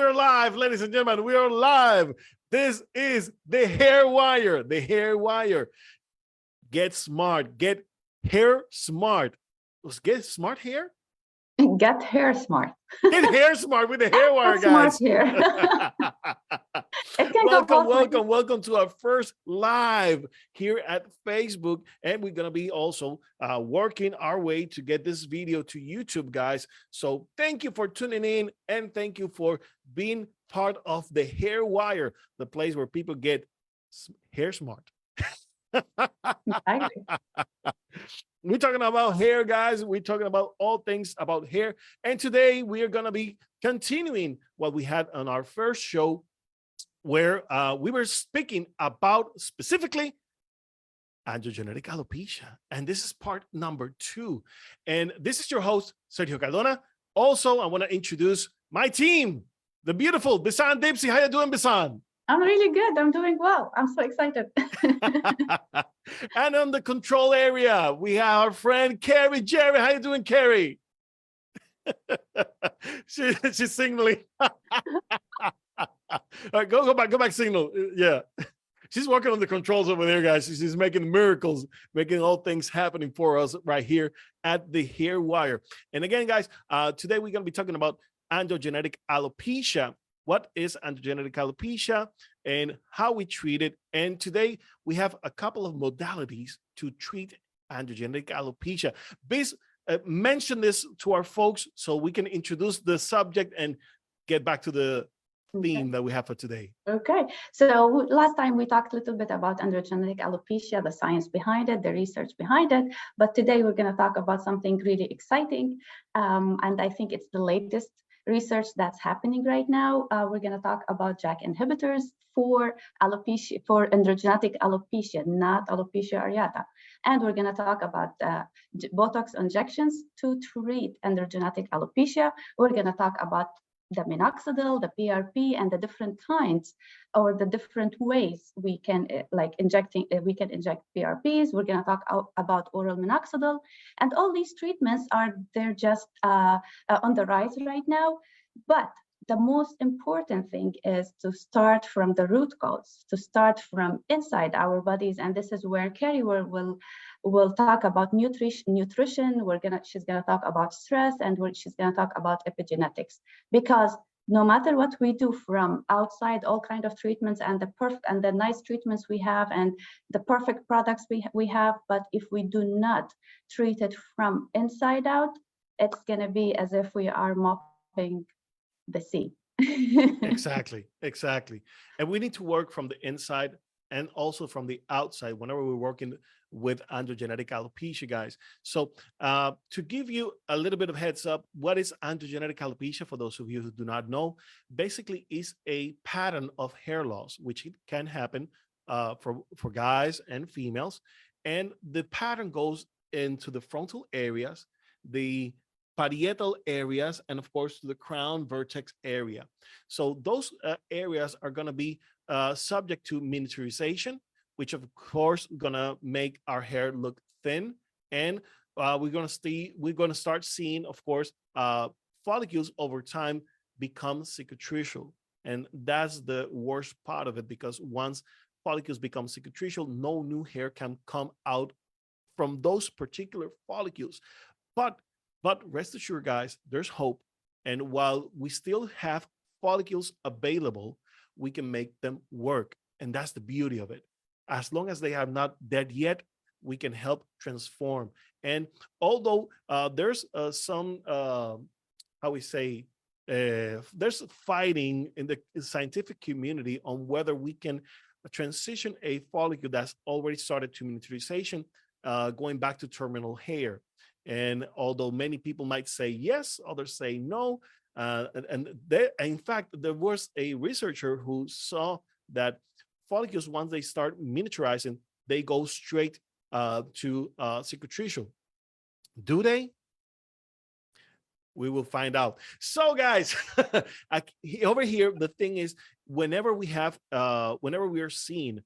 we're live, ladies and gentlemen. We are live. This is the Hair Wire. The Hair Wire. Get smart. Get hair smart. Get smart hair? Get hair smart. Get hair smart with the Hair Wire, guys. Smart hair. Welcome to our first live here at Facebook. And we're going to be also working our way to get this video to YouTube, guys. So thank you for tuning in and thank you for being part of the Hair Wire, the place where people get hair smart. Exactly. We're talking about hair, guys. We're talking about all things about hair. And today we are going to be continuing what we had on our first show, where we were speaking about specifically androgenic alopecia. And this is part number 2. And this is your host, Sergio Cardona. Also, I want to introduce my team, the beautiful Bisan Dipsy. How you doing, Bisan? I'm really good. I'm doing well. I'm so excited. And on the control area, we have our friend, Carrie. Jerry, how you doing, Carrie? She's signaling. All right, go back, signal. Yeah. She's working on the controls over there, guys. She's making miracles, making all things happening for us right here at the Hair Wire. And again, guys, today we're going to be talking about androgenic alopecia. What is androgenic alopecia and how we treat it? And today we have a couple of modalities to treat androgenic alopecia. Mention this to our folks so we can introduce the subject and get back to the theme that we have for today. Okay. So last time we talked a little bit about androgenic alopecia, the science behind it, the research behind it. But today we're going to talk about something really exciting. And I think it's the latest research that's happening right now. We're going to talk about JAK inhibitors for alopecia, for androgenic alopecia, not alopecia areata. And we're going to talk about botox injections to treat androgenic alopecia. We're going to talk about the minoxidil, the PRP, and the different kinds or the different ways we can inject PRPs. We're going to talk about oral minoxidil, and all these treatments they're just on the rise right now. But the most important thing is to start from the root cause, to start from inside our bodies, and this is where Carrie will talk about nutrition. She's gonna talk about stress, and she's gonna talk about epigenetics, because no matter what we do from outside, all kind of treatments and the nice treatments we have and the perfect products we have, but if we do not treat it from inside out, it's gonna be as if we are mopping the sea. Exactly. And we need to work from the inside and also from the outside whenever we're working with androgenic alopecia, guys. So to give you a little bit of heads up, what is androgenic alopecia, for those of you who do not know, basically is a pattern of hair loss, which it can happen for guys and females. And the pattern goes into the frontal areas, the parietal areas, and of course to the crown vertex area. So those areas are going to be subject to miniaturization, which of course gonna make our hair look thin, and we're gonna start seeing, of course, follicles over time become cicatricial, and that's the worst part of it, because once follicles become cicatricial, no new hair can come out from those particular follicles. But rest assured, guys, there's hope. And while we still have follicles available, we can make them work. And that's the beauty of it. As long as they are not dead yet, we can help transform. And although there's some, there's fighting in the scientific community on whether we can transition a follicle that's already started to miniaturization, going back to terminal hair. And although many people might say yes, others say no. In fact, there was a researcher who saw that follicles, once they start miniaturizing, they go straight to cicatricial. Do they? We will find out. So, guys, over here, the thing is, whenever we are seeing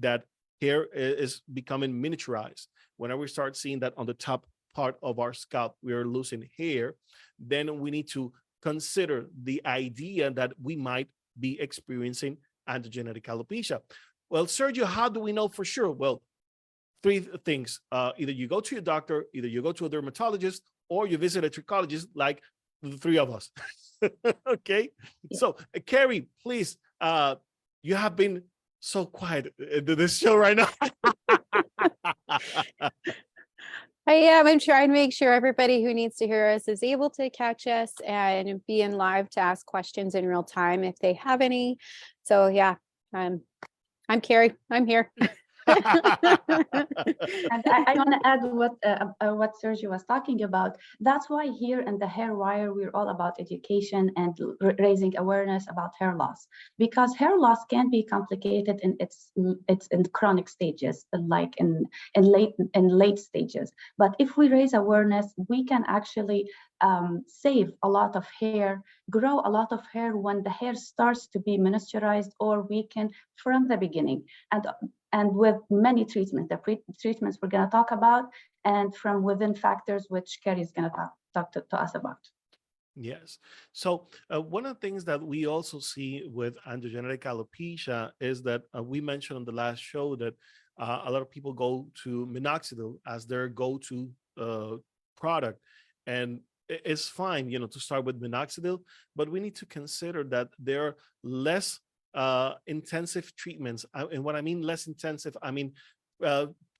that hair is becoming miniaturized, whenever we start seeing that on the top part of our scalp we are losing hair, then we need to consider the idea that we might be experiencing androgenic alopecia. Well, Sergio, how do we know for sure? Well, three things. Either you go to your doctor, either you go to a dermatologist, or you visit a trichologist like the three of us. Okay. So, Carrie, please, you have been so quiet in this show right now. I am. I'm trying to make sure everybody who needs to hear us is able to catch us and be in live to ask questions in real time if they have any. So yeah, I'm Carrie. I'm here. And I want to add what Sergio was talking about. That's why here in the Hair Wire, we're all about education and raising awareness about hair loss, because hair loss can be complicated in its in chronic stages, like in late stages. But if we raise awareness, we can actually save a lot of hair, grow a lot of hair when the hair starts to be miniaturized, or we can from the beginning. And with many treatments, the treatments we're going to talk about, and from within factors, which Carrie is going to talk to us about. Yes. So one of the things that we also see with androgenic alopecia is that we mentioned on the last show that a lot of people go to minoxidil as their go-to product. And it's fine, to start with minoxidil, but we need to consider that there are less intensive treatments. And what I mean less intensive, I mean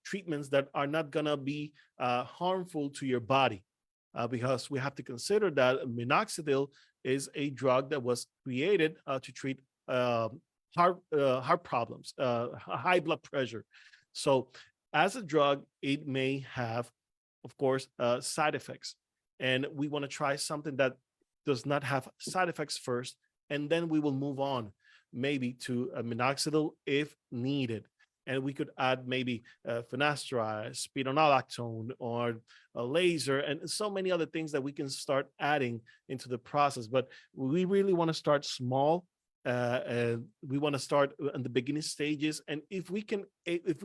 treatments that are not gonna be harmful to your body, because we have to consider that minoxidil is a drug that was created to treat heart problems, high blood pressure. So as a drug, it may have, of course, side effects, and we want to try something that does not have side effects first, and then we will move on maybe to a minoxidil if needed. And we could add maybe finasteride, spironolactone, or a laser, and so many other things that we can start adding into the process. But we really want to start small. And we want to start in the beginning stages. And if we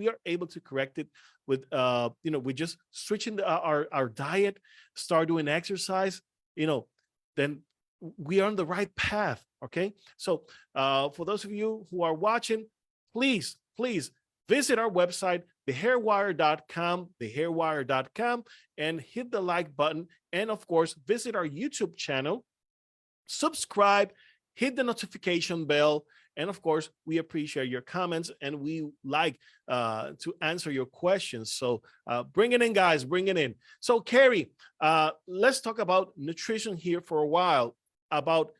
are able to correct it with, we're just switching our diet, start doing exercise, then we are on the right path. Okay. So for those of you who are watching, please visit our website, thehairwire.com, and hit the like button. And of course, visit our YouTube channel, subscribe, hit the notification bell. And of course, we appreciate your comments, and we like to answer your questions. So bring it in, guys, bring it in. So Carrie, let's talk about nutrition here for a while. About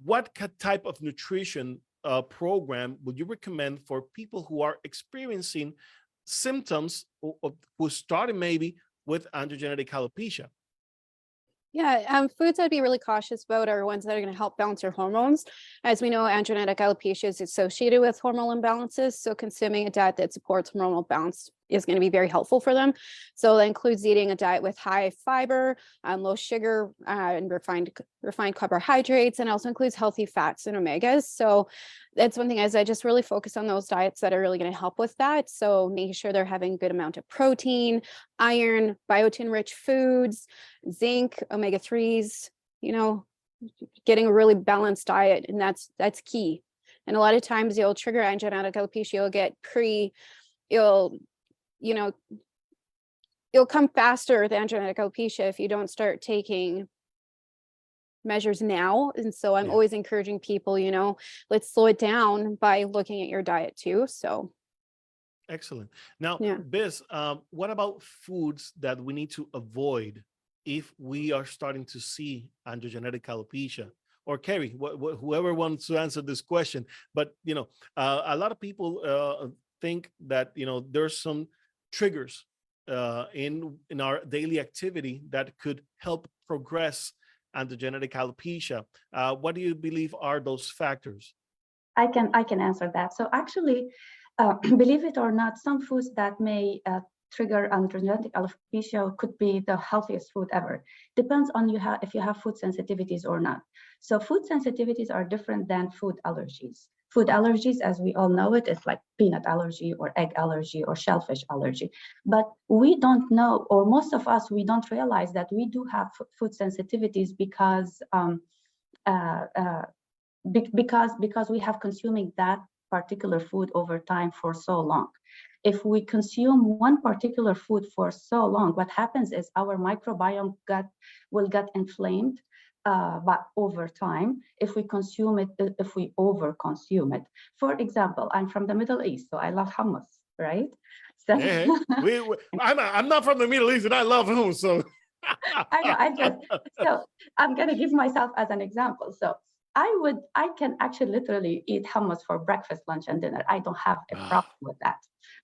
what type of nutrition program would you recommend for people who are experiencing symptoms who started maybe with androgenic alopecia? Yeah, foods I'd be really cautious about are ones that are going to help balance your hormones. As we know, androgenic alopecia is associated with hormonal imbalances, so consuming a diet that supports hormonal balance is going to be very helpful for them. So that includes eating a diet with high fiber, low sugar, and refined carbohydrates, and also includes healthy fats and omegas. So that's one thing, is I just really focus on those diets that are really going to help with that. So making sure they're having a good amount of protein, iron, biotin-rich foods, zinc, omega-3s, getting a really balanced diet, and that's key. And a lot of times you'll trigger androgenic alopecia, you'll come faster with androgenic alopecia if you don't start taking measures now. And so I'm always encouraging people, let's slow it down by looking at your diet too. So excellent. Now, Biz, what about foods that we need to avoid if we are starting to see androgenic alopecia? Or Carrie, whoever wants to answer this question. But a lot of people think that there's some triggers in our daily activity that could help progress androgenic alopecia. What do you believe are those factors? I can answer that. So actually, believe it or not, some foods that may trigger androgenic alopecia could be the healthiest food ever. Depends on if you have food sensitivities or not. So food sensitivities are different than food allergies. Food allergies, as we all know it, is like peanut allergy or egg allergy or shellfish allergy. But we don't know, or most of us, we don't realize that we do have food sensitivities because because we have consuming that particular food over time for so long. If we consume one particular food for so long, what happens is our microbiome will get inflamed, but over time, if we consume it, if we over-consume it. For example, I'm from the Middle East, so I love hummus, right? So Hey, I'm not from the Middle East, and I love hummus. So I know. So I'm gonna give myself as an example. So I can actually literally eat hummus for breakfast, lunch, and dinner. I don't have a problem with that.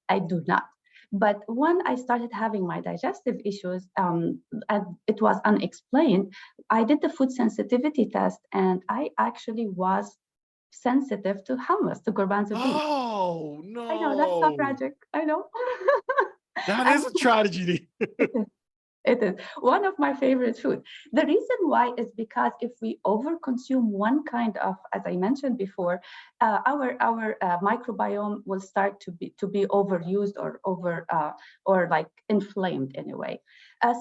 I do not. But when I started having my digestive issues, and it was unexplained, I did the food sensitivity test, and I actually was sensitive to hummus, to garbanzo beans. Oh no! I know, that's so tragic. I know. That is a tragedy. It is one of my favorite foods. The reason why is because if we overconsume one kind of, as I mentioned before, our microbiome will start to be overused or like inflamed in a way.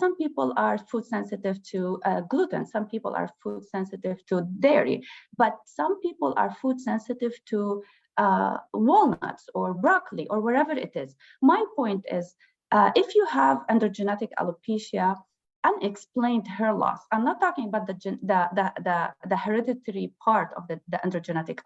Some people are food sensitive to gluten. Some people are food sensitive to dairy, but some people are food sensitive to walnuts or broccoli or wherever it is. My point is, if you have androgenic alopecia, unexplained hair loss, I'm not talking about the hereditary part of the androgenic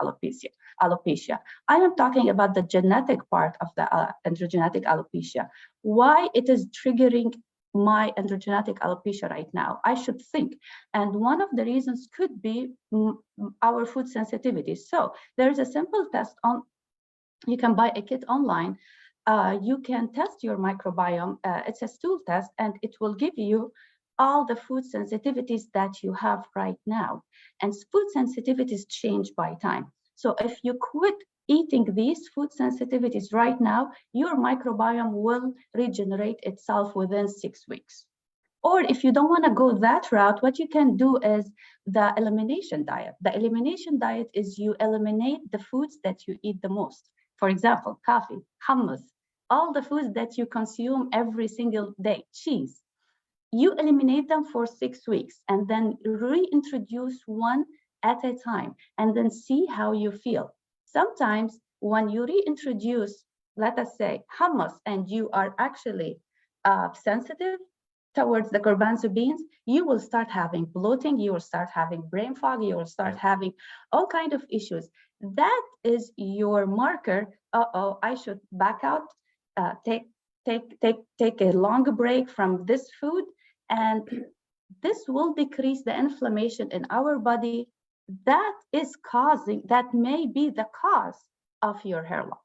alopecia. I am talking about the genetic part of the androgenic alopecia. Why it is triggering my androgenic alopecia right now? I should think. And one of the reasons could be our food sensitivity. So there is a simple test you can buy a kit online. You can test your microbiome. It's a stool test, and it will give you all the food sensitivities that you have right now. And food sensitivities change by time. So if you quit eating these food sensitivities right now, your microbiome will regenerate itself within 6 weeks. Or if you don't want to go that route, what you can do is the elimination diet. The elimination diet is you eliminate the foods that you eat the most. For example, coffee, hummus, all the foods that you consume every single day, cheese. You eliminate them for 6 weeks and then reintroduce one at a time and then see how you feel. Sometimes when you reintroduce, let us say, hummus, and you are actually sensitive towards the garbanzo beans, you will start having bloating, you will start having brain fog, you will start having all kinds of issues. That is your marker. I should back out, take a long break from this food, and this will decrease the inflammation in our body that may be the cause of your hair loss.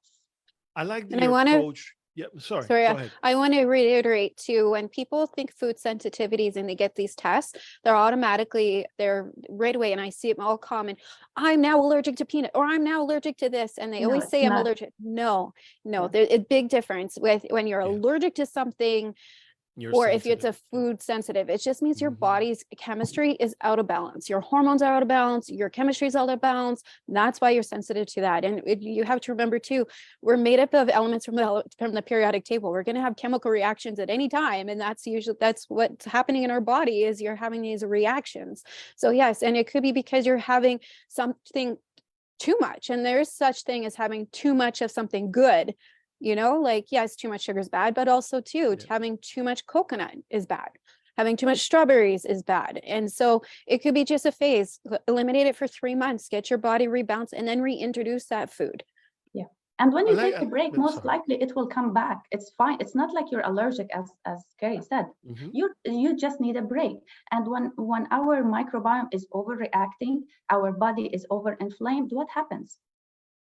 I like your approach. Yeah, sorry, go ahead. I want to reiterate too, when people think food sensitivities and they get these tests, they're right away, and I see it all common, I'm now allergic to peanut, or I'm now allergic to this, and they always say I'm allergic. No, there's a big difference with when you're allergic to something, or if it's a food sensitive. It just means your body's chemistry is out of balance. Your hormones are out of balance. Your chemistry is out of balance. That's why you're sensitive to that. And you have to remember too, we're made up of elements from the periodic table. We're going to have chemical reactions at any time. And that's what's happening in our body, is you're having these reactions. So yes, and it could be because you're having something too much. And there's such thing as having too much of something good. Like, yes, too much sugar is bad, but also too, having too much coconut is bad. Having too much strawberries is bad. And so it could be just a phase. Eliminate it for 3 months, get your body rebounce, and then reintroduce that food. Yeah. And when you take a break, most likely it will come back. It's fine. It's not like you're allergic, as Carrie said. You just need a break. And when our microbiome is overreacting, our body is overinflamed, what happens?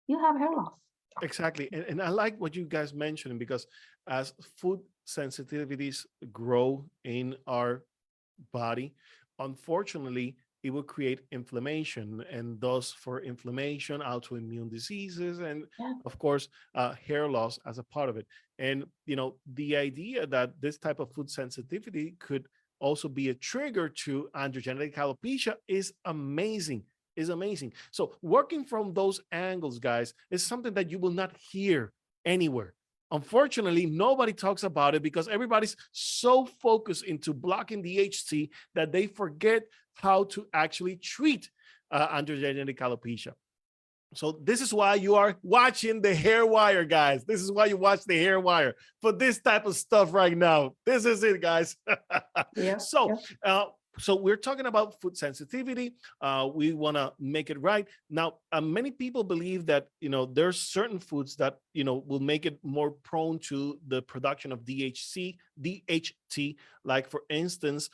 You have hair loss. Exactly. And I like what you guys mentioned, because as food sensitivities grow in our body, unfortunately, it will create inflammation, and thus for inflammation, autoimmune diseases, and of course, hair loss as a part of it. And, the idea that this type of food sensitivity could also be a trigger to androgenic alopecia is amazing. So working from those angles, guys, is something that you will not hear anywhere. Unfortunately, nobody talks about it because everybody's so focused into blocking the HT that they forget how to actually treat androgenic alopecia. So this is why you are watching the hair wire, guys. This is why you watch the hair wire for this type of stuff right now. This is it, guys. Yeah. So, yeah. So we're talking about food sensitivity. We want to make it right. Now, many people believe that, there's certain foods that, will make it more prone to the production of DHT, like for instance,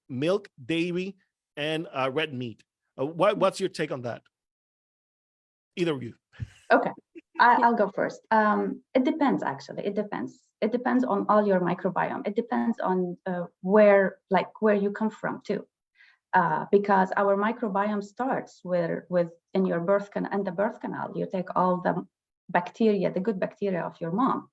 milk, dairy, and red meat. What's your take on that? Either of you. Okay, I'll go first. It depends, actually. It depends. It depends on all your microbiome. It depends on where you come from too, because our microbiome starts with in your birth canal and the birth canal. You take all the bacteria, the good bacteria of your mom,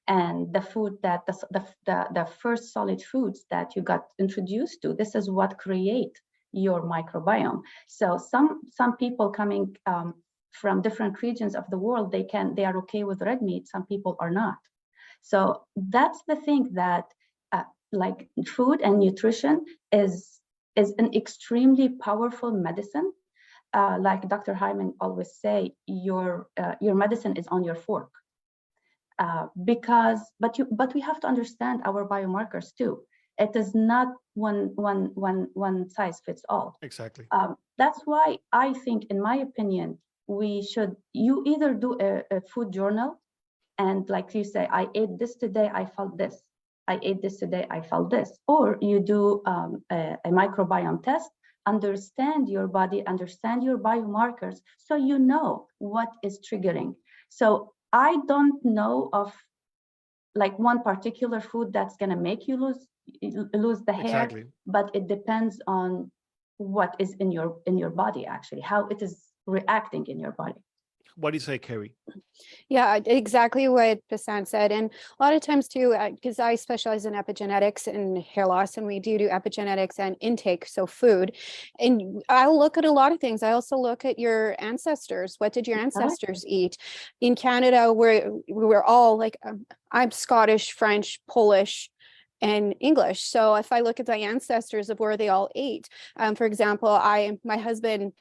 and the food that the first solid foods that you got introduced to. This is what create your microbiome. So some people coming from different regions of the world, they are okay with red meat. Some people are not. So that's the thing that like food and nutrition is an extremely powerful medicine. Like Dr. Hyman always say, your medicine is on your fork. But we have to understand our biomarkers too. It is not one size fits all. Exactly. That's why I think, in my opinion, you either do a food journal, and like you say, I ate this today, I felt this. I ate this today, I felt this. Or you do a microbiome test, understand your body, understand your biomarkers, so you know what is triggering. So I don't know of like one particular food that's gonna make you lose the hair, exactly. But it depends on what is in your body, actually, how it is reacting in your body. What do you say, Carrie? Yeah, exactly what Basan said. And a lot of times too, because I specialize in epigenetics and hair loss, and we do epigenetics and intake, so food. And I'll look at a lot of things. I also look at your ancestors. What did your ancestors eat? In Canada, we're all like, I'm Scottish, French, Polish, and English. So if I look at my ancestors of where they all ate, for example, my husband,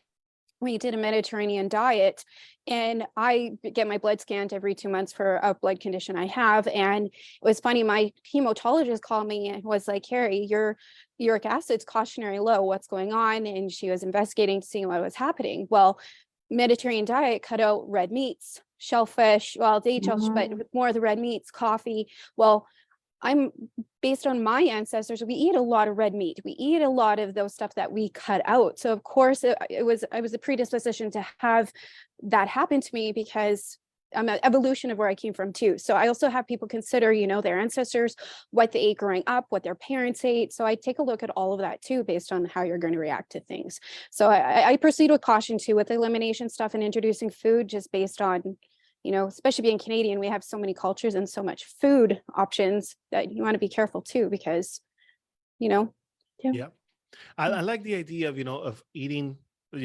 we did a Mediterranean diet, and I get my blood scanned every 2 months for a blood condition I have. And it was funny, my hematologist called me and was like, Carrie, your uric acid's cautionary low, what's going on? And she was investigating to see what was happening. Well, Mediterranean diet cut out red meats, shellfish, well, they eat shellfish, but more of the red meats, coffee. Well, I'm based on my ancestors, we eat a lot of red meat. We eat a lot of those stuff that we cut out. So of course I was a predisposition to have that happen to me, because I'm an evolution of where I came from too. So I also have people consider, their ancestors, what they ate growing up, what their parents ate. So I take a look at all of that too, based on how you're going to react to things. So I proceed with caution too, with elimination stuff and introducing food, just based on, especially being Canadian, we have so many cultures and so much food options that you want to be careful too, because, Yeah. I like the idea of eating.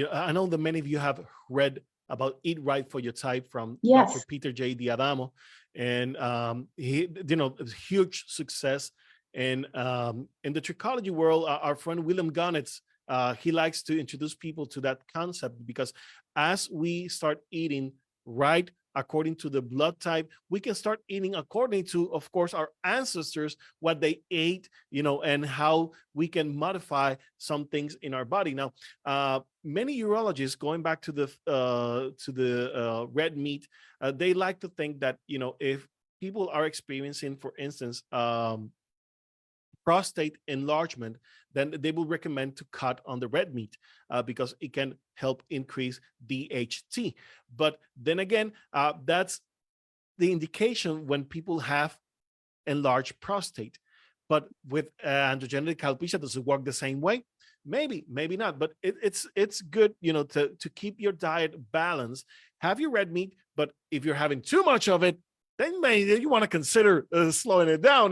I know that many of you have read about Eat Right for Your Type from Dr. Peter J. Diadamo, and he, huge success. And in the trichology world, our friend William Gunitz, he likes to introduce people to that concept, because as we start eating right according to the blood type, we can start eating according to, of course, our ancestors, what they ate, and how we can modify some things in our body. Now, many urologists, going back to the red meat, they like to think that, if people are experiencing, for instance, prostate enlargement, then they will recommend to cut on the red meat, because it can help increase DHT. But then again, that's the indication when people have enlarged prostate. But with androgenic alopecia, does it work the same way? Maybe, maybe not. But it's good, to keep your diet balanced. Have your red meat, but if you're having too much of it, then maybe you want to consider slowing it down,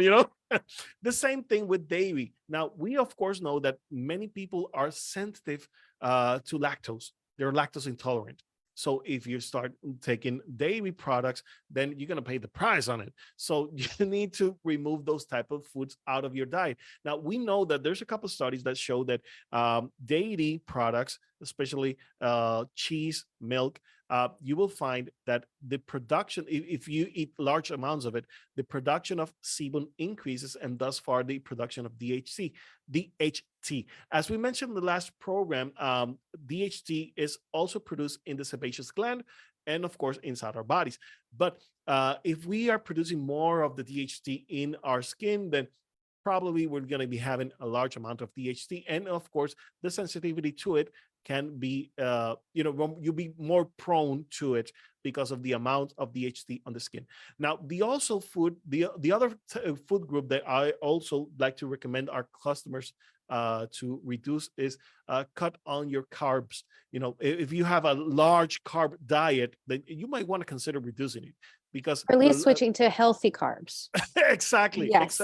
The same thing with dairy. Now, we of course know that many people are sensitive to lactose. They're lactose intolerant. So if you start taking dairy products, then you're going to pay the price on it. So you need to remove those type of foods out of your diet. Now, we know that there's a couple of studies that show that dairy products especially cheese, milk, you will find that the production, if you eat large amounts of it, the production of sebum increases, and thus far the production of DHT. As we mentioned in the last program, DHT is also produced in the sebaceous gland and of course inside our bodies. But if we are producing more of the DHT in our skin, then probably we're going to be having a large amount of DHT. And of course, the sensitivity to it can be, you'll be more prone to it because of the amount of DHT on the skin. Now, the other food group that I also like to recommend our customers to reduce is cut on your carbs. If you have a large carb diet, then you might want to consider reducing it, because Or at least switching to healthy carbs. exactly. Yes.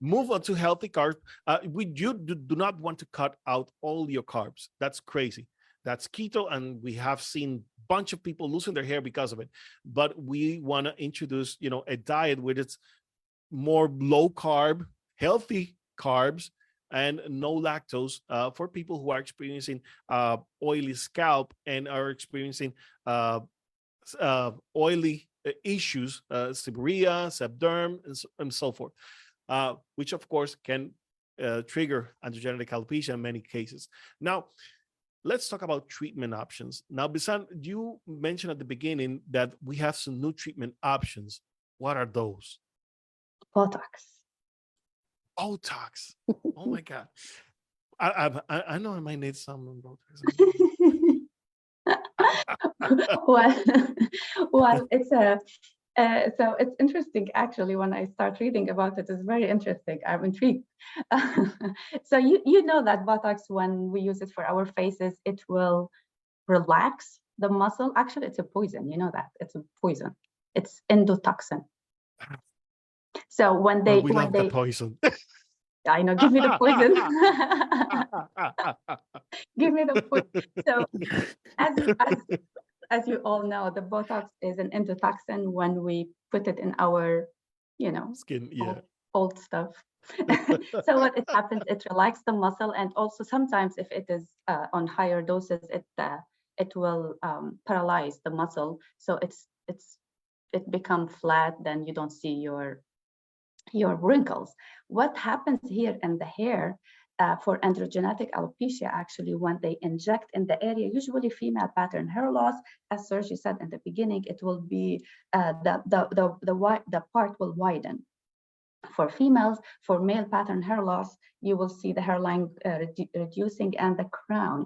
Move on to healthy carbs. You do not want to cut out all your carbs. That's crazy. That's keto, and we have seen a bunch of people losing their hair because of it. But we want to introduce, a diet with its more low carb, healthy carbs, and no lactose for people who are experiencing oily scalp and are experiencing oily issues, seborrhea, sebderm, and so forth, which of course can trigger androgenic alopecia in many cases. Now, let's talk about treatment options. Now, Bisan, you mentioned at the beginning that we have some new treatment options. What are those? Botox. Botox. Oh my God. I know I might need some Botox. well, it's so it's interesting actually. When I start reading about it, it's very interesting. I'm intrigued. So you know that Botox, when we use it for our faces, it will relax the muscle. Actually, it's a poison. You know that it's a poison. It's endotoxin. So when they the poison. I know, give me the poison. Give me the poison. So as you all know, the Botox is an endotoxin when we put it in our, skin, old stuff. So what it happens, it relaxes the muscle, and also sometimes if it is on higher doses, it will paralyze the muscle. So it becomes flat. Then you don't see your wrinkles. What happens here in the hair for androgenic alopecia, actually, when they inject in the area, usually female pattern hair loss, as Sergi said in the beginning, it will be the part will widen. For females, for male pattern hair loss, you will see the hairline reducing and the crown.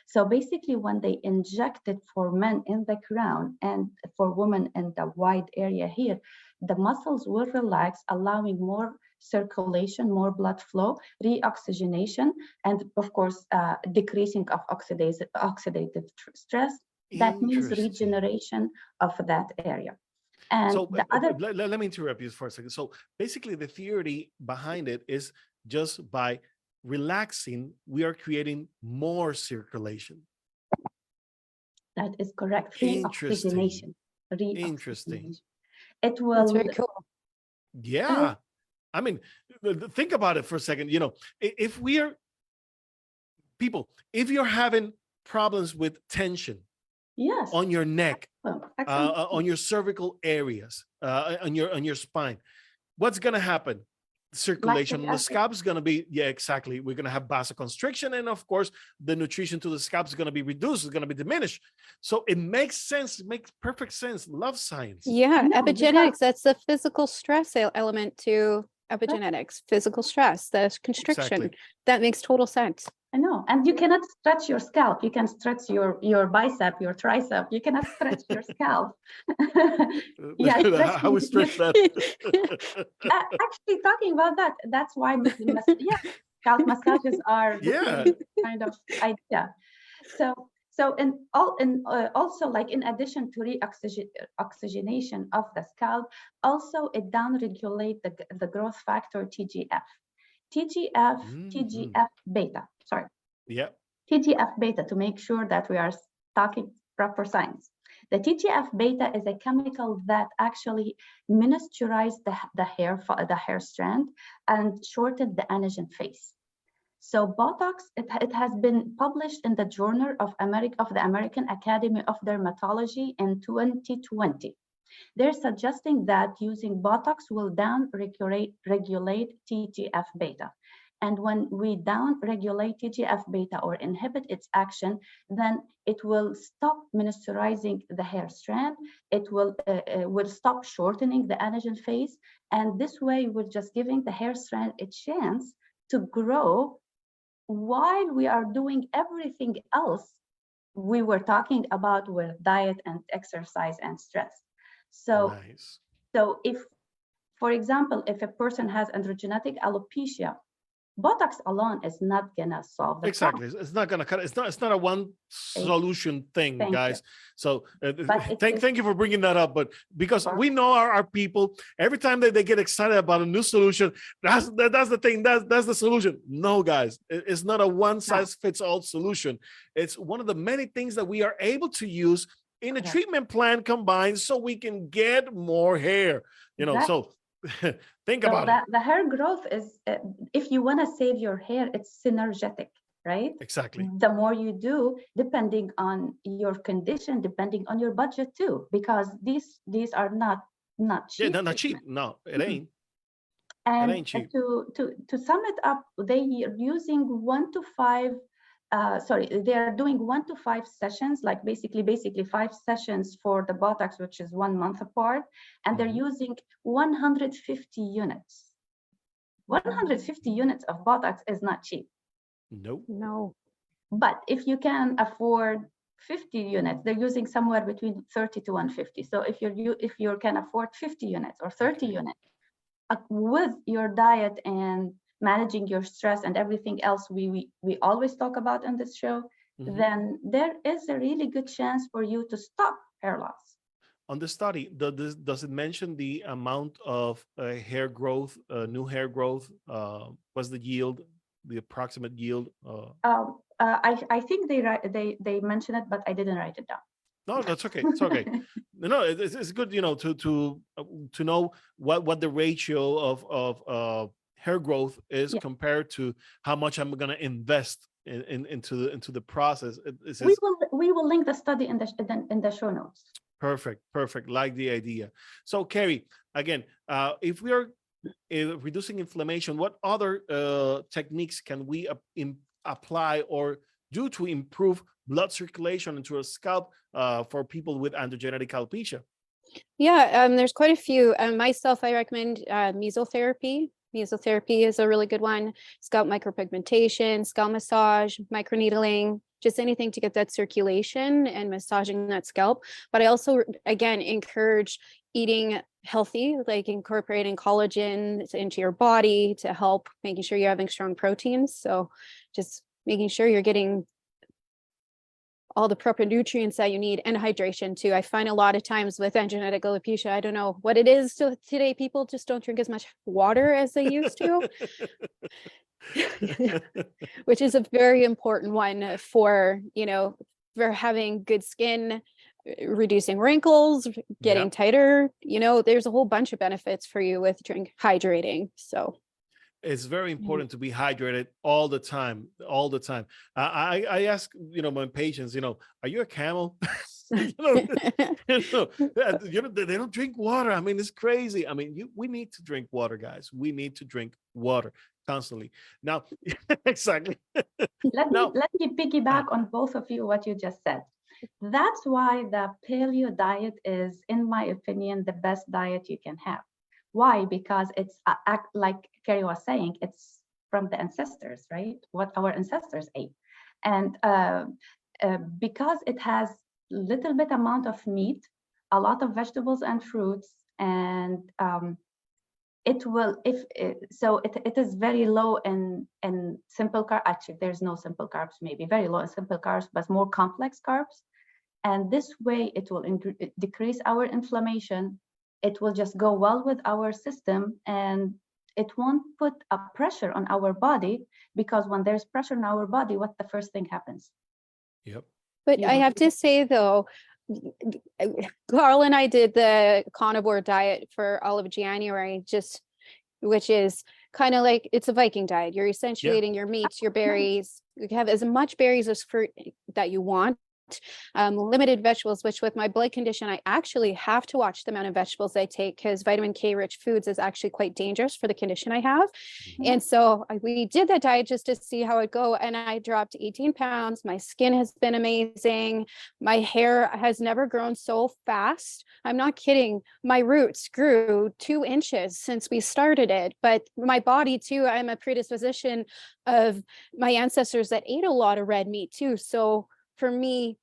So basically, when they inject it for men in the crown and for women in the wide area here, the muscles will relax, allowing more circulation, more blood flow, reoxygenation, and of course, decreasing of oxidative stress. That means regeneration of that area. And so the other... let me interrupt you for a second. So basically, the theory behind it is just by relaxing, we are creating more circulation. That is correct. Interesting. Interesting. It will. That's very cool. Yeah. I mean, think about it for a second. If you're having problems with tension, yes, on your neck, excellent. On your cervical areas, on your spine, what's going to happen? Circulation on the scalp is going to be, exactly. We're going to have vasoconstriction. And of course, the nutrition to the scalp is going to be reduced, it's going to be diminished. So it makes sense. It makes perfect sense. Love science. Yeah, epigenetics, that's the physical stress element to epigenetics, physical stress, the constriction. Exactly. That makes total sense. I know. And you cannot stretch your scalp. You can stretch your bicep, your tricep. You cannot stretch your scalp. How we stretch that? Actually, talking about that, that's why scalp massages are kind of idea. So also, like, in addition to oxygenation of the scalp, also it downregulate the growth factor TGF beta. Sorry. Yeah. TGF beta, to make sure that we are talking proper science. The TGF beta is a chemical that actually miniaturize the hair strand and shorten the anagen phase. So Botox, it has been published in the Journal of the American Academy of Dermatology in 2020. They're suggesting that using Botox will down-regulate TGF-beta. And when we down-regulate TGF-beta or inhibit its action, then it will stop miniaturizing the hair strand. It will stop shortening the anagen phase. And this way, we're just giving the hair strand a chance to grow while we are doing everything else we were talking about with diet and exercise and stress. So, Nice. so if, for example, if a person has androgenic alopecia, Botox alone is not gonna solve the Exactly. problem. It's not gonna cut. It's not a one solution thing, Thank guys. So But thank you for bringing that up. But because we know our people, every time they get excited about a new solution, that's the thing. That's the solution. No, guys, it's not a one size fits all solution. It's one of the many things that we are able to use in a treatment plan combined, so we can get more hair. You know, so. Think about it. The hair growth is, if you want to save your hair, it's synergetic, right? Exactly. The more you do, depending on your condition, depending on your budget too, because these are not cheap. Yeah, not cheap. No, it ain't. And it ain't cheap. To sum it up, they are using 1 to 5. They are doing 1 to 5 sessions, like basically 5 sessions for the Botox, which is 1 month apart, and they're using 150 units. 150 units of Botox is not cheap. Nope. No. But if you can afford 50 units, they're using somewhere between 30 to 150. So if you can afford 50 units or 30 units with your diet and managing your stress and everything else we always talk about in this show, then there is a really good chance for you to stop hair loss. On the study, does it mention the amount of hair growth, new hair growth? What's the yield, the approximate yield? I think they mention it, but I didn't write it down. No, that's okay. It's okay. No, it's good, you know, to know what the ratio of hair growth is compared to how much I'm going to invest into the process. We will link the study in the show notes. Perfect. Like the idea. So, Carrie, again, if we are reducing inflammation, what other techniques can we apply or do to improve blood circulation into a scalp for people with androgenic alopecia? Yeah, there's quite a few. Myself, I recommend mesotherapy. Mesotherapy is a really good one. Scalp micropigmentation, scalp massage, microneedling, just anything to get that circulation and massaging that scalp. But I also, again, encourage eating healthy, like incorporating collagen into your body to help making sure you're having strong proteins. So just making sure you're getting all the proper nutrients that you need, and hydration too. I find a lot of times with androgenic alopecia, I don't know what it is. So today people just don't drink as much water as they used to, which is a very important one for, for having good skin, reducing wrinkles, getting tighter. There's a whole bunch of benefits for you with hydrating. So it's very important to be hydrated all the time. I ask, my patients, are you a camel? They don't drink water. I mean, it's crazy. I mean, we need to drink water, guys. We need to drink water constantly. Now, exactly. Let me piggyback on both of you, what you just said. That's why the paleo diet is, in my opinion, the best diet you can have. Why? Because it's like Carrie was saying, it's from the ancestors, right? What our ancestors ate. And because it has little bit amount of meat, a lot of vegetables and fruits, and it is very low in simple carbs. Actually, there's no simple carbs, maybe very low in simple carbs, but more complex carbs. And this way it will decrease our inflammation. It will just go well with our system, and it won't put a pressure on our body, because when there's pressure on our body, what's the first thing happens? Yep. But I have to say though, Carl and I did the carnivore diet for all of January, which is kind of like it's a Viking diet. You're essentially Yeah. eating your meats, your berries. You can have as much berries as fruit that you want. Limited vegetables, which with my blood condition, I actually have to watch the amount of vegetables I take because vitamin K rich foods is actually quite dangerous for the condition I have. And so we did that diet just to see how it go. And I dropped 18 pounds. My skin has been amazing. My hair has never grown so fast. I'm not kidding. My roots grew 2 inches since we started it. But my body too, I'm a predisposition of my ancestors that ate a lot of red meat too. So for me,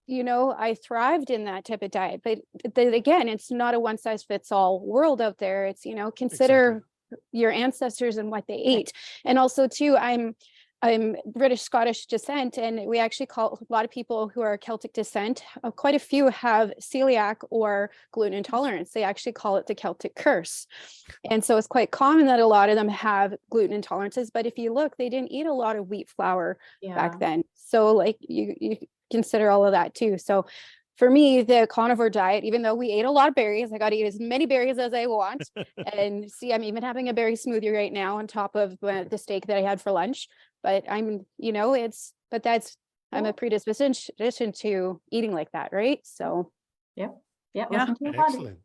I thrived in that type of diet, but again, it's not a one size fits all world out there. It's, consider your ancestors and what they ate. And also too, I'm British Scottish descent, and we actually call a lot of people who are Celtic descent, quite a few have celiac or gluten intolerance. They actually call it the Celtic curse. And so it's quite common that a lot of them have gluten intolerances, but if you look, they didn't eat a lot of wheat flour back then. So like you consider all of that too. So for me, the carnivore diet, even though we ate a lot of berries, I got to eat as many berries as I want. And see, I'm even having a berry smoothie right now on top of the steak that I had for lunch. But I'm a predisposition to eating like that, right? So listen to your body. Excellent.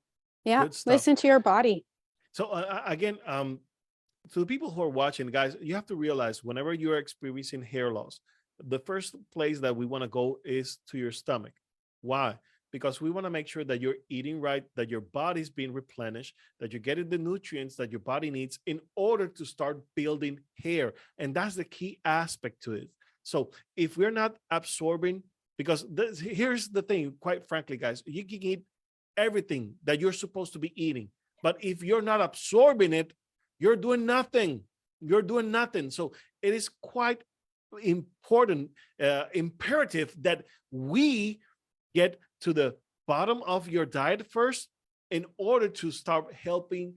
yeah, Good stuff. listen to your body. So again, to the people who are watching, guys, you have to realize whenever you're experiencing hair loss, the first place that we want to go is to your stomach. Why? Because we want to make sure that you're eating right, that your body's being replenished, that you're getting the nutrients that your body needs in order to start building hair. And that's the key aspect to it. So if we're not absorbing, because here's the thing, quite frankly, guys, you can eat everything that you're supposed to be eating, but if you're not absorbing it, you're doing nothing. You're doing nothing. So it is quite important, imperative that we get to the bottom of your diet first in order to start helping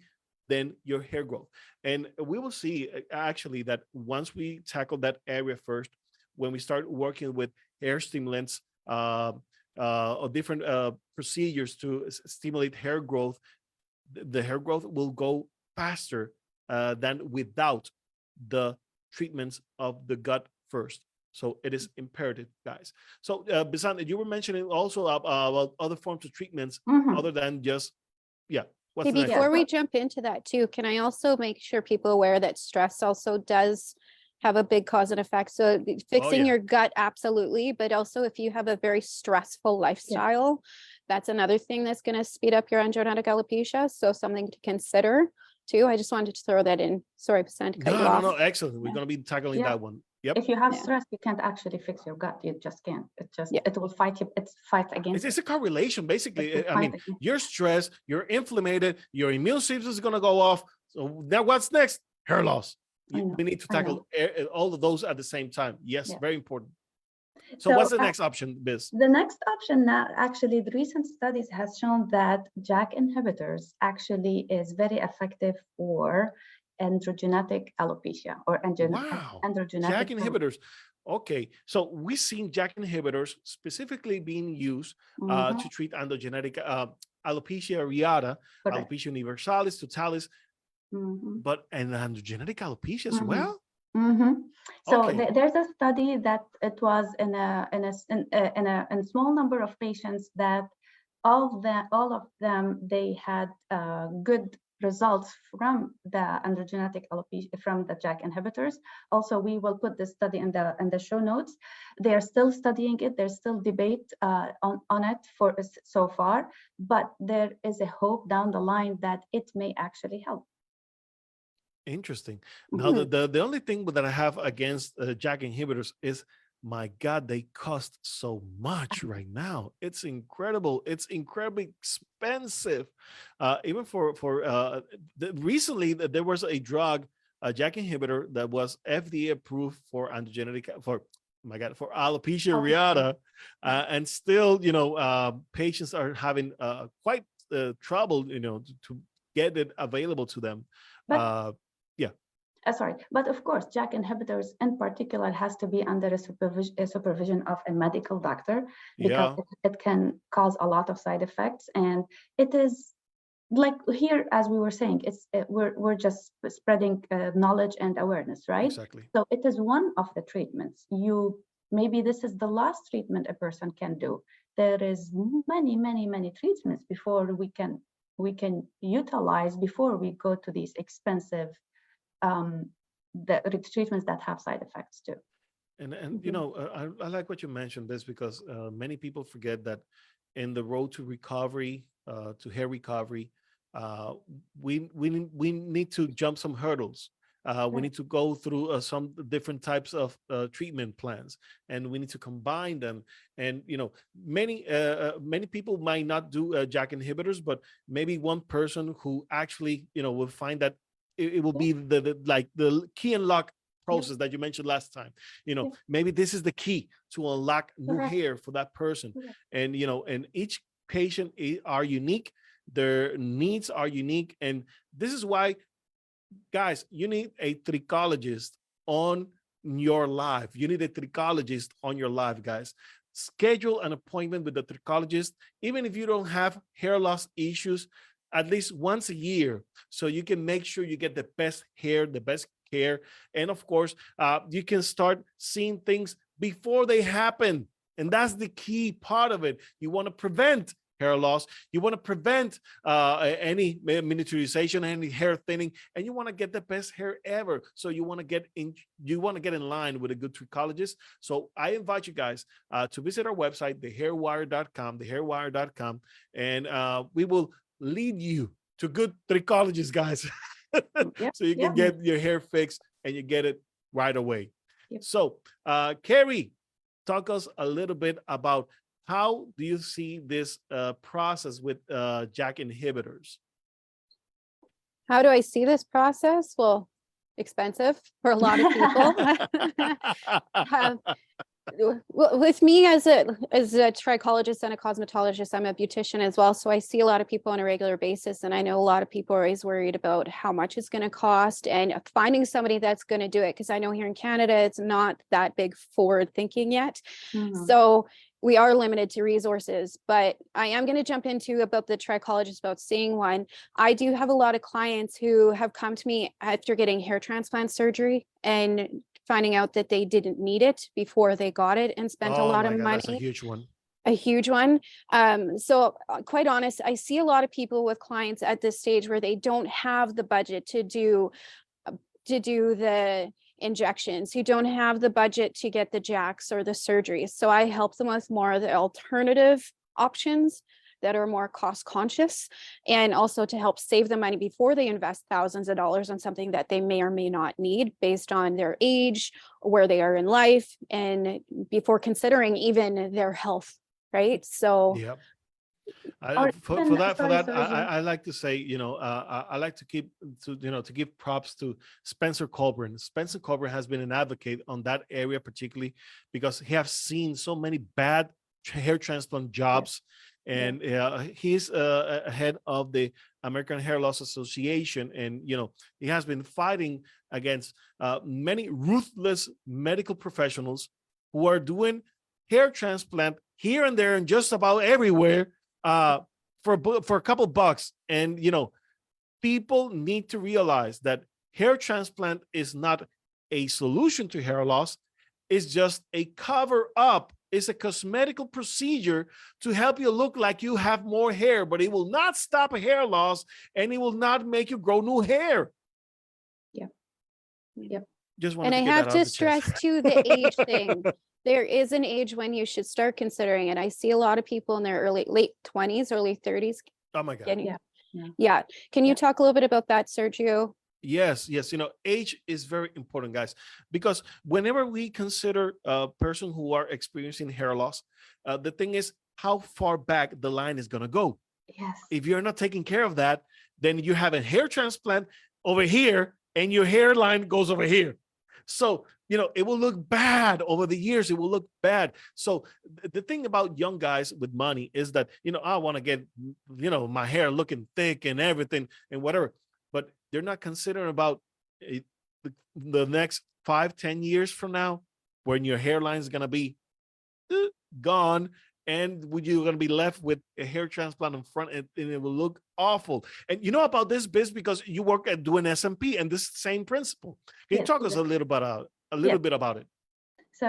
then your hair growth. And we will see actually that once we tackle that area first, when we start working with hair stimulants or different procedures to stimulate hair growth, the hair growth will go faster than without the treatments of the gut first. So it is imperative, guys. So Bisan, you were mentioning also about other forms of treatments other than just, what's the next before one? we jump into that too, can I also make sure people aware that stress also does have a big cause and effect? So fixing your gut, absolutely. But also if you have a very stressful lifestyle, that's another thing that's going to speed up your androgenic alopecia. So something to consider too. I just wanted to throw that in. Sorry, Bisan, to cut you off. No, excellent. We're going to be tackling that one. Yep. If you have stress, you can't actually fix your gut. You just can't. It will fight you. It's fight against. It's a correlation, basically. I mean, you're stressed, you're inflamed, your immune system is going to go off. So now what's next? Hair loss. We need to tackle all of those at the same time. Yes, very important. So what's the next option, Biz? The next option now, actually, the recent studies has shown that JAK inhibitors actually is very effective for androgenic alopecia or androgenic JAK inhibitors. Okay, so we've seen JAK inhibitors specifically being used to treat androgenic alopecia areata, alopecia universalis, totalis, but and androgenic alopecia as well. So there's a study that it was in a small number of patients that all of them they had good results from the androgenic alopecia from the JAK inhibitors. Also, we will put this study in the show notes. They are still studying it. There's still debate on it for so far, but there is a hope down the line that it may actually help. Interesting. Now, the only thing that I have against JAK inhibitors is, my God, they cost so much right now. It's incredible. It's incredibly expensive. Even for recently, there was a drug, a JAK inhibitor that was FDA approved for androgenic, for alopecia areata, and still, patients are having quite trouble, to get it available to them. But of course, JAK inhibitors in particular has to be under a supervision of a medical doctor, because it can cause a lot of side effects, and it is like here, as we were saying, we're just spreading knowledge and awareness, right? Exactly. So it is one of the treatments. Maybe this is the last treatment a person can do. There is many treatments before we can utilize before we go to these expensive the treatments that have side effects too. And you know, I like what you mentioned this, because many people forget that in the road to recovery, to hair recovery, we need to jump some hurdles. We need to go through some different types of treatment plans, and we need to combine them. And you know, many people might not do JAK inhibitors, but maybe one person who actually, you know, will find that it will be the key and lock process that you mentioned last time. You know, maybe this is the key to unlock new hair for that person. And you know, and each patient are unique, their needs are unique, and this is why, guys, you need a trichologist on your life. You need a trichologist on your life, guys. Schedule an appointment with the trichologist, even if you don't have hair loss issues, at least once a year, so you can make sure you get the best hair, the best care. And of course, you can start seeing things before they happen. And that's the key part of it. You want to prevent hair loss. You want to prevent any miniaturization, any hair thinning, and you want to get the best hair ever. So you want to get in line with a good trichologist. So I invite you guys to visit our website, thehairwire.com, and we will lead you to good trichologists, guys. So you can get your hair fixed and you get it right away. So Carrie, talk us a little bit about how do you see this process with JAK inhibitors? How do I see this process? Well, expensive for a lot of people. With me as a trichologist and a cosmetologist, I'm a beautician as well. So I see a lot of people on a regular basis, and I know a lot of people are always worried about how much it's going to cost and finding somebody that's going to do it. Because I know here in Canada, it's not that big forward thinking yet. So we are limited to resources, but I am going to jump into about the trichologist, about seeing one. I do have a lot of clients who have come to me after getting hair transplant surgery and finding out that they didn't need it before they got it and spent a lot of money. That's a huge one. A huge one. So quite honest, I see a lot of people with clients at this stage where they don't have the budget to do the injections, who don't have the budget to get the JAKs or the surgeries. So I help them with more of the alternative options that are more cost conscious, and also to help save the money before they invest thousands of dollars on something that they may or may not need based on their age, where they are in life, and before considering even their health, right? So for that, I like to say, you know, I like to to give props to Spencer Colburn. Spencer Colburn has been an advocate on that area, particularly because he has seen so many bad hair transplant jobs. And he's head of the American Hair Loss Association, and you know, he has been fighting against many ruthless medical professionals who are doing hair transplant here and there and just about everywhere for a couple bucks. And you know, people need to realize that hair transplant is not a solution to hair loss. It's just a cover up. It's a cosmetical procedure to help you look like you have more hair, but it will not stop hair loss, and it will not make you grow new hair. Just and I have to stress too the age thing. There is an age when you should start considering it. I see a lot of people in their late 20s, early 30s. Oh my God. Yeah. Can you talk a little bit about that, Sergio? Yes. You know, age is very important, guys, because whenever we consider a person who are experiencing hair loss, the thing is how far back the line is going to go. If you're not taking care of that, then you have a hair transplant over here and your hairline goes over here. So, you know, it will look bad over the years. It will look bad. So the thing about young guys with money is that, you know, I want to get, you know, my hair looking thick and everything and whatever. But they're not considering about the next 5-10 years from now, when your hairline is going to be gone and you're going to be left with a hair transplant in front, and it will look awful. And you know about this, Biz, because you work at doing SMP and this same principle. Can you Yes, talk us a little yes. bit about it? So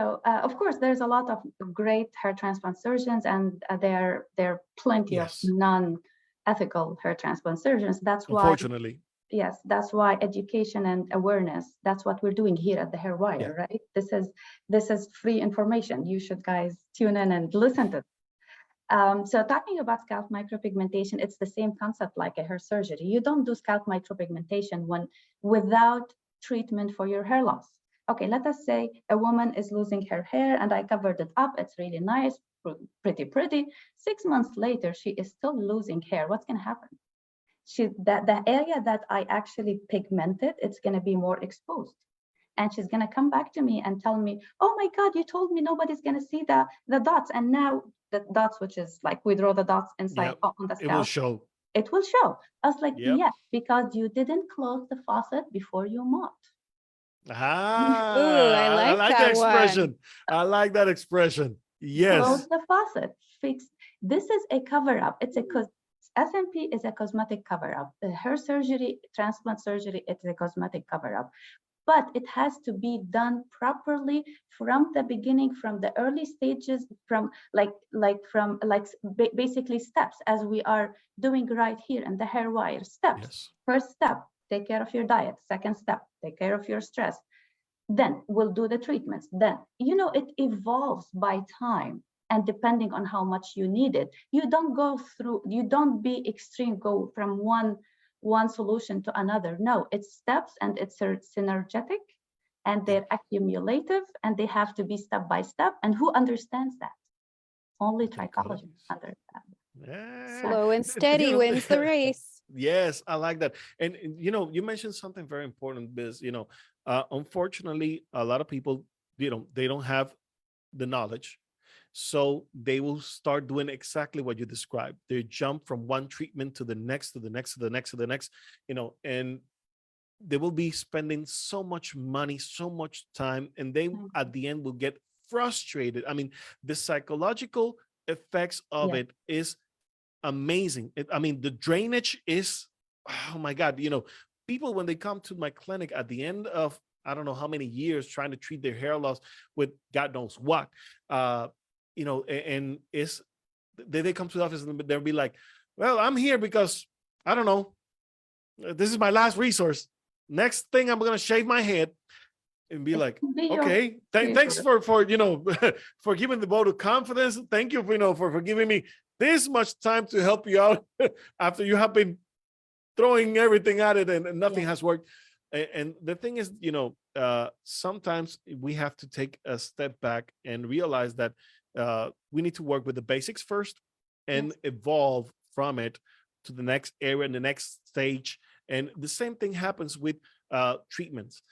of course, there's a lot of great hair transplant surgeons, and there are plenty of Yes, non-ethical hair transplant surgeons. That's why, unfortunately. yes, that's why education and awareness. That's what we're doing here at the Hair Yeah. Wire, right? This is free information. You should guys tune in and listen to. So talking about scalp micropigmentation, it's the same concept like a hair surgery. You don't do scalp micropigmentation without treatment for your hair loss. Okay, let us say a woman is losing her hair and I covered it up. It's really nice, pretty. 6 months later, she is still losing hair. What's going to happen? The area that I actually pigmented, it's going to be more exposed. And she's going to come back to me and tell me, oh my God, you told me nobody's going to see the dots. And now the dots, which is like we draw the dots inside on the scalp. It will show. It will show. I was like, Yep. yeah, because you didn't close the faucet before you mopped. Ah, Ooh, I like that that expression. one. I like that expression. Yes. Close the faucet. Fix. This is a cover up. It's a SMP is a cosmetic cover up. Hair surgery, transplant surgery, it's a cosmetic cover up. But it has to be done properly from the beginning, from the early stages, from basically steps, as we are doing right here in the Hair Wire. Steps. Yes. First step, take care of your diet. Second step, take care of your stress. Then we'll do the treatments. Then, it evolves by time and depending on how much you need it. You don't be extreme, go from one solution to another. No, it's steps and it's synergetic and they're accumulative and they have to be step by step. And who understands that? Only trichologists understand. Yeah. Slow and steady wins the race. Yes, I like that. And you mentioned something very important, Biz. Unfortunately, a lot of people, they don't have the knowledge. So they will start doing exactly what you described. They jump from one treatment to the next, to the next, to the next, to the next, and they will be spending so much money, so much time, and they at the end will get frustrated. I mean, the psychological effects of it is amazing. The drainage is, oh my God, people, when they come to my clinic at the end of, I don't know how many years trying to treat their hair loss with God knows what, and they come to the office and they'll be like, well, I'm here because, I don't know, this is my last resource. Next thing, I'm going to shave my head and be like, okay, thanks for for giving the vote of confidence. Thank you for giving me this much time to help you out after you have been throwing everything at it and nothing has worked. And the thing is, sometimes we have to take a step back and realize that we need to work with the basics first and evolve from it to the next area and the next stage. And the same thing happens with treatments.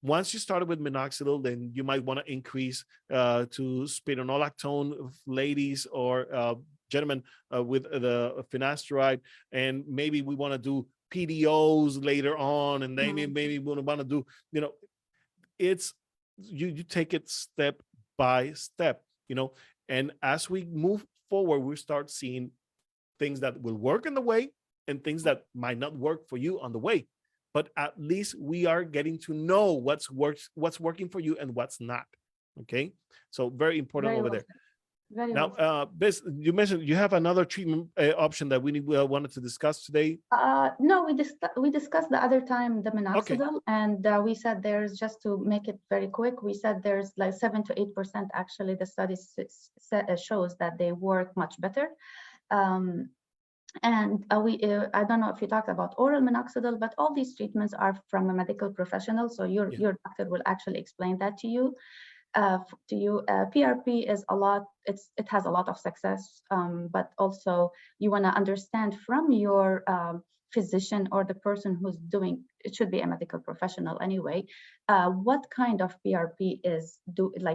Once you started with minoxidil, then you might want to increase to spironolactone, ladies or gentlemen with the finasteride, and maybe we want to do PDOs later on, and maybe we want to do, it's you take it step by step, and as we move forward, we start seeing things that will work in the way and things that might not work for you on the way. But at least we are getting to know what's working for you and what's not. Okay, so very important over there. Now, Biz, you mentioned you have another treatment option that we wanted to discuss today. No, we discussed the other time the minoxidil, and we said there's, just to make it very quick, we said there's like 7 to 8% actually. The study shows that they work much better. And I don't know if you talked about oral minoxidil, but all these treatments are from a medical professional, so your doctor will actually explain that to you. PRP is it has a lot of success, but also you want to understand from your physician or the person who's doing it, should be a medical professional anyway, what kind of PRP is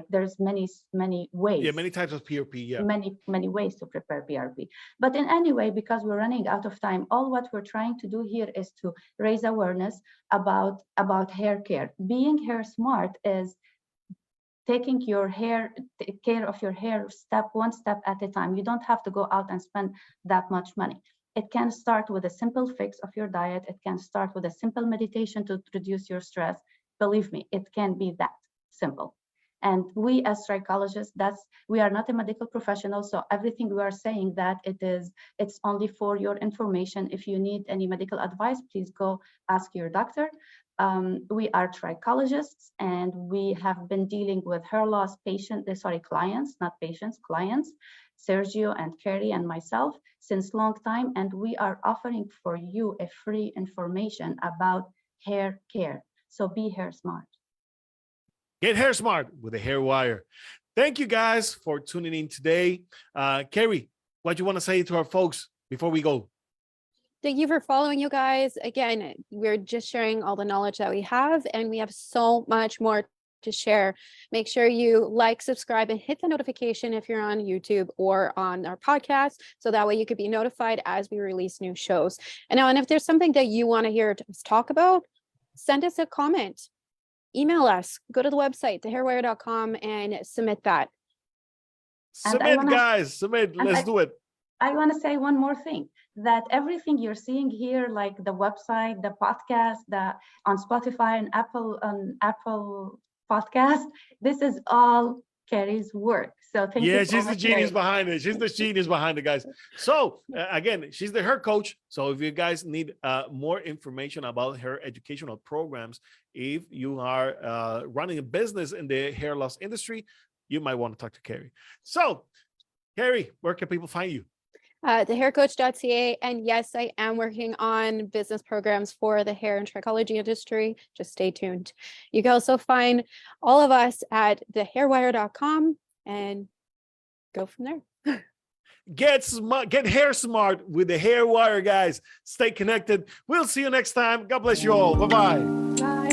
there's many ways, many types of PRP, many ways to prepare PRP. But in any way, because we're running out of time, all what we're trying to do here is to raise awareness about hair care. Being hair smart is taking your hair, take care of your hair one step at a time. You don't have to go out and spend that much money. It can start with a simple fix of your diet. It can start with a simple meditation to reduce your stress. Believe me, it can be that simple. And we as psychologists, we are not a medical professional, so everything we are saying that it's only for your information. If you need any medical advice, please go ask your doctor. We are trichologists, and we have been dealing with hair loss clients, not patients, clients, Sergio and Carrie and myself since long time, and we are offering for you a free information about hair care. So be hair smart. Get hair smart with the Hair Wire. Thank you guys for tuning in today. Carrie, what do you want to say to our folks before we go? Thank you for following, you guys. Again, we're just sharing all the knowledge that we have, and we have so much more to share. Make sure you like, subscribe, and hit the notification if you're on YouTube or on our podcast, so that way you could be notified as we release new shows. And if there's something that you want to hear us talk about, send us a comment. Email us, go to the website, thehairwire.com, and submit that. Submit. Let's do it. I want to say one more thing, that everything you're seeing here, like the website, the podcast, on Spotify and Apple podcast, this is all Carrie's work. So thank you. Yeah, she's the genius behind it. She's the genius behind it, guys. So again, she's the hair coach. So if you guys need more information about her educational programs, if you are running a business in the hair loss industry, you might want to talk to Carrie. So Carrie, where can people find you? Thehaircoach.ca. And yes, I am working on business programs for the hair and trichology industry. Just stay tuned. You can also find all of us at thehairwire.com and go from there. Get smart, get hair smart with the Hair Wire, guys. Stay connected. We'll see you next time. God bless you all. Bye-bye. Bye.